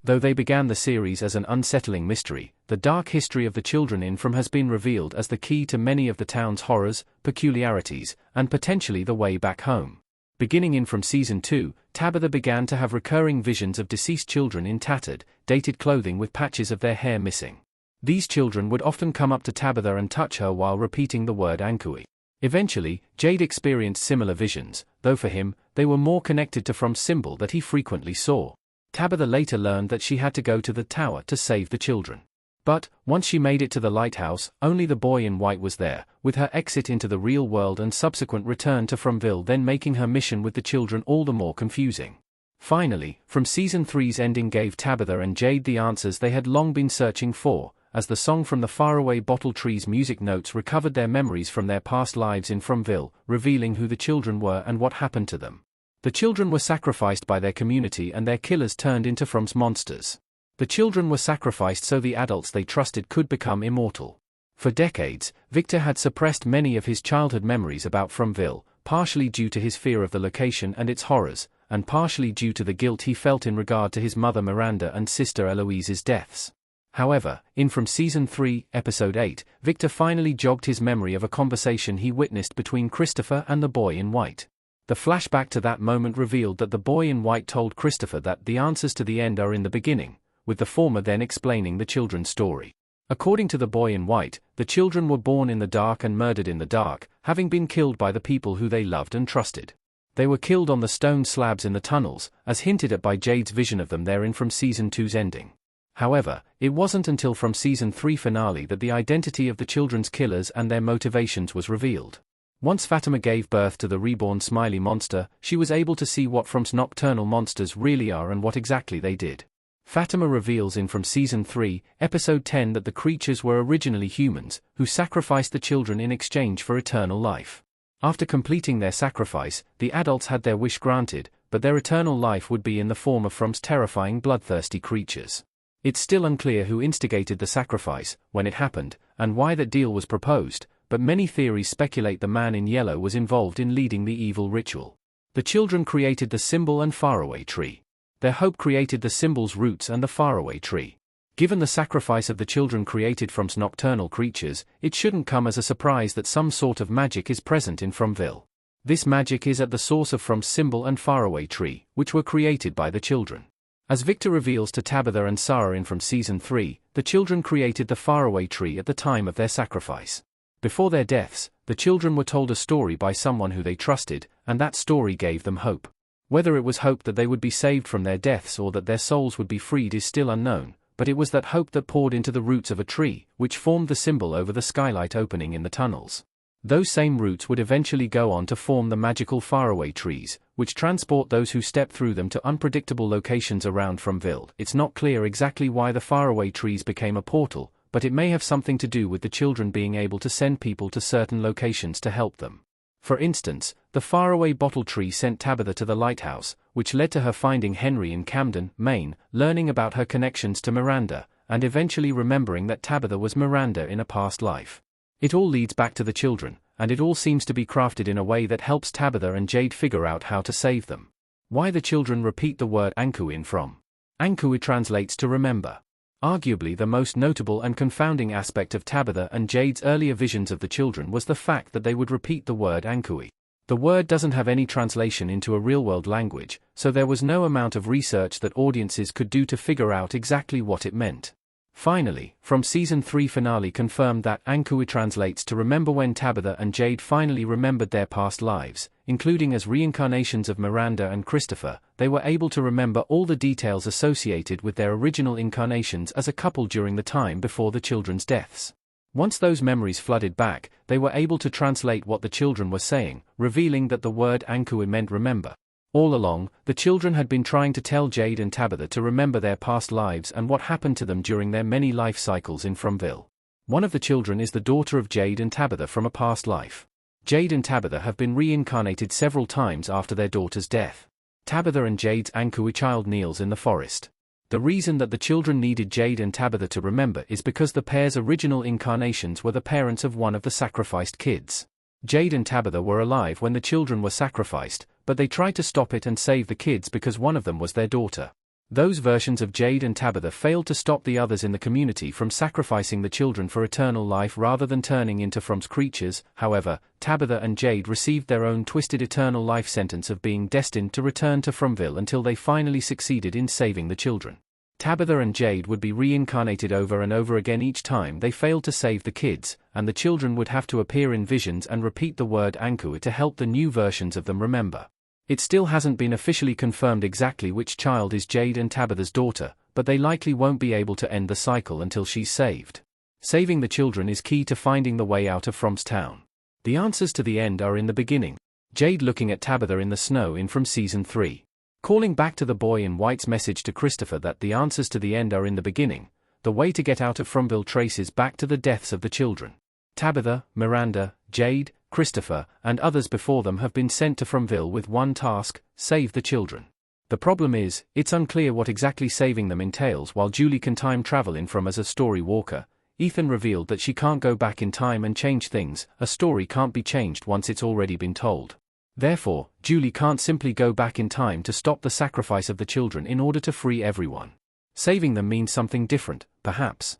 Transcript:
Though they began the series as an unsettling mystery, the dark history of the children in From has been revealed as the key to many of the town's horrors, peculiarities, and potentially the way back home. Beginning in From Season 2, Tabitha began to have recurring visions of deceased children in tattered, dated clothing with patches of their hair missing. These children would often come up to Tabitha and touch her while repeating the word Ankui. Eventually, Jade experienced similar visions, though for him, they were more connected to From's symbol that he frequently saw. Tabitha later learned that she had to go to the tower to save the children. But, once she made it to the lighthouse, only the boy in white was there, with her exit into the real world and subsequent return to Fromville then making her mission with the children all the more confusing. Finally, From Season 3's ending gave Tabitha and Jade the answers they had long been searching for, as the song from the faraway Bottle Tree's music notes recovered their memories from their past lives in Fromville, revealing who the children were and what happened to them. The children were sacrificed by their community and their killers turned into From's monsters. The children were sacrificed so the adults they trusted could become immortal. For decades, Victor had suppressed many of his childhood memories about Fromville, partially due to his fear of the location and its horrors, and partially due to the guilt he felt in regard to his mother Miranda and sister Eloise's deaths. However, in From Season 3, Episode 8, Victor finally jogged his memory of a conversation he witnessed between Christopher and the boy in white. The flashback to that moment revealed that the boy in white told Christopher that the answers to the end are in the beginning, with the former then explaining the children's story. According to the boy in white, the children were born in the dark and murdered in the dark, having been killed by the people who they loved and trusted. They were killed on the stone slabs in the tunnels, as hinted at by Jade's vision of them therein From Season 2's ending. However, it wasn't until From Season 3 finale that the identity of the children's killers and their motivations was revealed. Once Fatima gave birth to the reborn Smiley monster, she was able to see what From's nocturnal monsters really are and what exactly they did. Fatima reveals in From Season 3, Episode 10 that the creatures were originally humans, who sacrificed the children in exchange for eternal life. After completing their sacrifice, the adults had their wish granted, but their eternal life would be in the form of From's terrifying bloodthirsty creatures. It's still unclear who instigated the sacrifice, when it happened, and why that deal was proposed, but many theories speculate the man in yellow was involved in leading the evil ritual. The children created the symbol and faraway tree. Their hope created the symbol's roots and the faraway tree. Given the sacrifice of the children created From's nocturnal creatures, it shouldn't come as a surprise that some sort of magic is present in Fromville. This magic is at the source of From's symbol and faraway tree, which were created by the children. As Victor reveals to Tabitha and Sarah in From Season 3, the children created the faraway tree at the time of their sacrifice. Before their deaths, the children were told a story by someone who they trusted, and that story gave them hope. Whether it was hope that they would be saved from their deaths or that their souls would be freed is still unknown, but it was that hope that poured into the roots of a tree, which formed the symbol over the skylight opening in the tunnels. Those same roots would eventually go on to form the magical faraway trees, which transport those who step through them to unpredictable locations around Fromville. It's not clear exactly why the faraway trees became a portal, but it may have something to do with the children being able to send people to certain locations to help them. For instance, the faraway Bottle Tree sent Tabitha to the lighthouse, which led to her finding Henry in Camden, Maine, learning about her connections to Miranda, and eventually remembering that Tabitha was Miranda in a past life. It all leads back to the children, and it all seems to be crafted in a way that helps Tabitha and Jade figure out how to save them. Why the children repeat the word Anku in From. Anku translates to remember. Arguably the most notable and confounding aspect of Tabitha and Jade's earlier visions of the children was the fact that they would repeat the word Ankui. The word doesn't have any translation into a real-world language, so there was no amount of research that audiences could do to figure out exactly what it meant. Finally, From Season 3 finale confirmed that Ankui translates to remember. When Tabitha and Jade finally remembered their past lives, including as reincarnations of Miranda and Christopher, they were able to remember all the details associated with their original incarnations as a couple during the time before the children's deaths. Once those memories flooded back, they were able to translate what the children were saying, revealing that the word Ankui meant remember. All along, the children had been trying to tell Jade and Tabitha to remember their past lives and what happened to them during their many life cycles in Fromville. One of the children is the daughter of Jade and Tabitha from a past life. Jade and Tabitha have been reincarnated several times after their daughter's death. Tabitha and Jade's Ankui child kneels in the forest. The reason that the children needed Jade and Tabitha to remember is because the pair's original incarnations were the parents of one of the sacrificed kids. Jade and Tabitha were alive when the children were sacrificed, but they tried to stop it and save the kids because one of them was their daughter. Those versions of Jade and Tabitha failed to stop the others in the community from sacrificing the children for eternal life rather than turning into From's creatures. However, Tabitha and Jade received their own twisted eternal life sentence of being destined to return to Fromville until they finally succeeded in saving the children. Tabitha and Jade would be reincarnated over and over again each time they failed to save the kids, and the children would have to appear in visions and repeat the word Ankua to help the new versions of them remember. It still hasn't been officially confirmed exactly which child is Jade and Tabitha's daughter, but they likely won't be able to end the cycle until she's saved. Saving the children is key to finding the way out of From's town. The answers to the end are in the beginning. Jade looking at Tabitha in the snow in from Season 3. Calling back to the boy in white's message to Christopher that the answers to the end are in the beginning, the way to get out of Fromville traces back to the deaths of the children. Tabitha, Miranda, Jade, Christopher, and others before them have been sent to Fromville with one task: save the children. The problem is, it's unclear what exactly saving them entails. While Julie can time travel in From as a story walker, Ethan revealed that she can't go back in time and change things. A story can't be changed once it's already been told. Therefore, Julie can't simply go back in time to stop the sacrifice of the children in order to free everyone. Saving them means something different, perhaps.